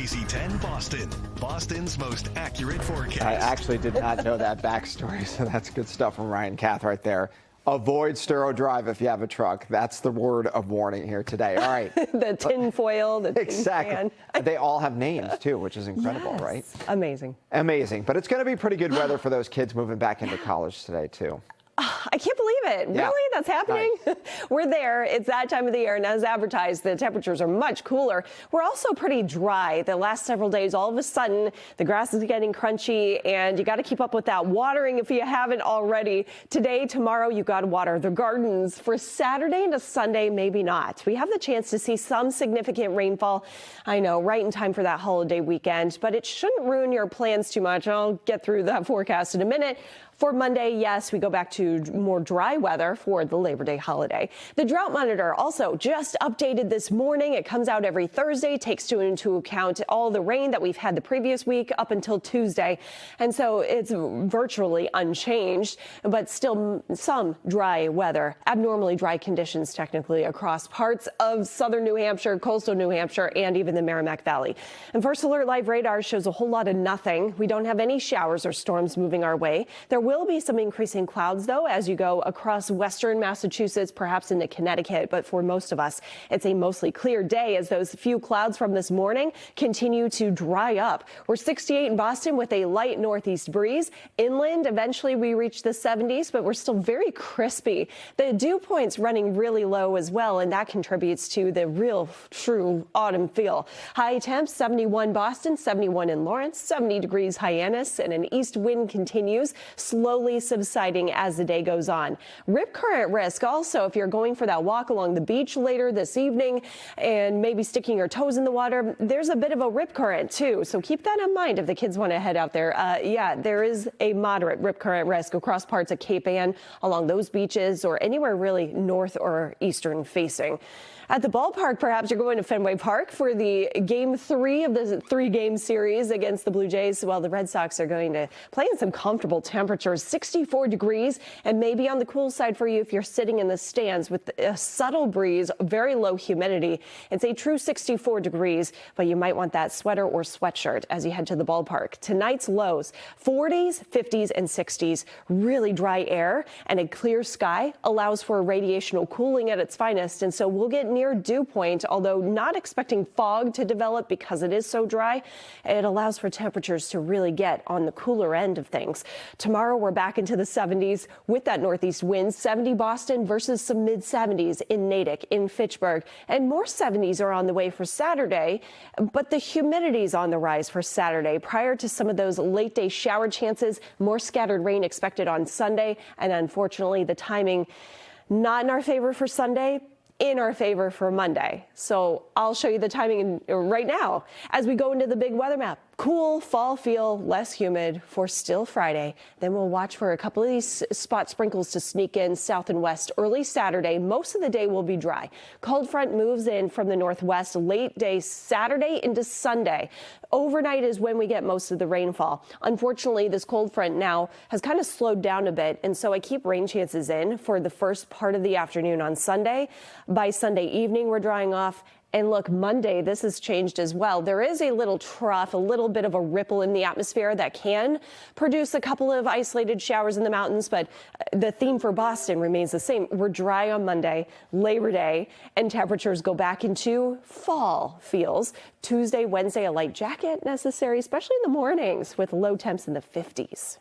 ABC 10 Boston, Boston's most accurate forecast. I actually did not know that backstory, so that's good stuff from Ryan Kath right there. Avoid Sturo Drive if you have a truck. That's the word of warning here today. All right. The tin foil, the tin exactly. can. They all have names, too, which is incredible, Yes. right? Amazing. Amazing. But it's going to be pretty good weather for those kids moving back into college today, too. I can't believe it. Yeah. Really? That's happening? Nice. We're there. It's that time of the year, and as advertised, the temperatures are much cooler. We're also pretty dry. The last several days, all of a sudden, the grass is getting crunchy, and you got to keep up with that watering if you haven't already. Today, tomorrow, you got to water the gardens. For Saturday into Sunday, maybe not. We have the chance to see some significant rainfall. I know, right in time for that holiday weekend, but it shouldn't ruin your plans too much. I'll get through that forecast in a minute. For Monday, yes, we go back to more dry weather for the Labor Day holiday. The drought monitor also just updated this morning. It comes out every Thursday, takes into account all the rain that we've had the previous week up until Tuesday. And so it's virtually unchanged, but still some dry weather, abnormally dry conditions technically across parts of southern New Hampshire, coastal New Hampshire, and even the Merrimack Valley. And First Alert Live radar shows a whole lot of nothing. We don't have any showers or storms moving our way. There will be some increasing clouds, though, as you go across western Massachusetts, perhaps into Connecticut. But for most of us, it's a mostly clear day as those few clouds from this morning continue to dry up. We're 68 in Boston with a light northeast breeze. Inland, eventually we reach the 70s, but we're still very crispy. The dew point's running really low as well, and that contributes to the real true autumn feel. High temps, 71 Boston, 71 in Lawrence, 70 degrees Hyannis, and an east wind continues, slowly subsiding as the day goes on. Rip current risk also if you're going for that walk along the beach later this evening and maybe sticking your toes in the water. There's a bit of a rip current too, so keep that in mind if the kids want to head out there. Yeah, there is a moderate rip current risk across parts of Cape Ann along those beaches or anywhere really north or eastern facing. At the ballpark, perhaps you're going to Fenway Park for the Game 3 of the 3-game series against the Blue Jays. Well, the Red Sox are going to play in some comfortable temperatures, 64 degrees, and maybe on the cool side for you if you're sitting in the stands with a subtle breeze, very low humidity. It's a true 64 degrees, but you might want that sweater or sweatshirt as you head to the ballpark. Tonight's lows, 40s, 50s, and 60s. Really dry air and a clear sky allows for radiational cooling at its finest, and so we'll get near dew point, although not expecting fog to develop because it is so dry. It allows for temperatures to really get on the cooler end of things. Tomorrow, we're back into the 70s with that northeast wind, 70 Boston versus some mid 70s in Natick, in Fitchburg, and more 70s are on the way for Saturday, but the humidity's on the rise for Saturday. Prior to some of those late day shower chances, more scattered rain expected on Sunday, and unfortunately, the timing not in our favor for Sunday, in our favor for Monday. So I'll show you the timing right now as we go into the big weather map. Cool fall feel, less humid for still Friday. Then we'll watch for a couple of these spot sprinkles to sneak in south and west early Saturday. Most of the day will be dry. Cold front moves in from the northwest late day Saturday into Sunday. Overnight is when we get most of the rainfall. Unfortunately, this cold front now has kind of slowed down a bit, and so I keep rain chances in for the first part of the afternoon on Sunday. By Sunday evening, we're drying off. And look, Monday, this has changed as well. There is a little trough, a little bit of a ripple in the atmosphere that can produce a couple of isolated showers in the mountains, but the theme for Boston remains the same. We're dry on Monday, Labor Day, and temperatures go back into fall feels. Tuesday, Wednesday, a light jacket necessary, especially in the mornings with low temps in the 50s.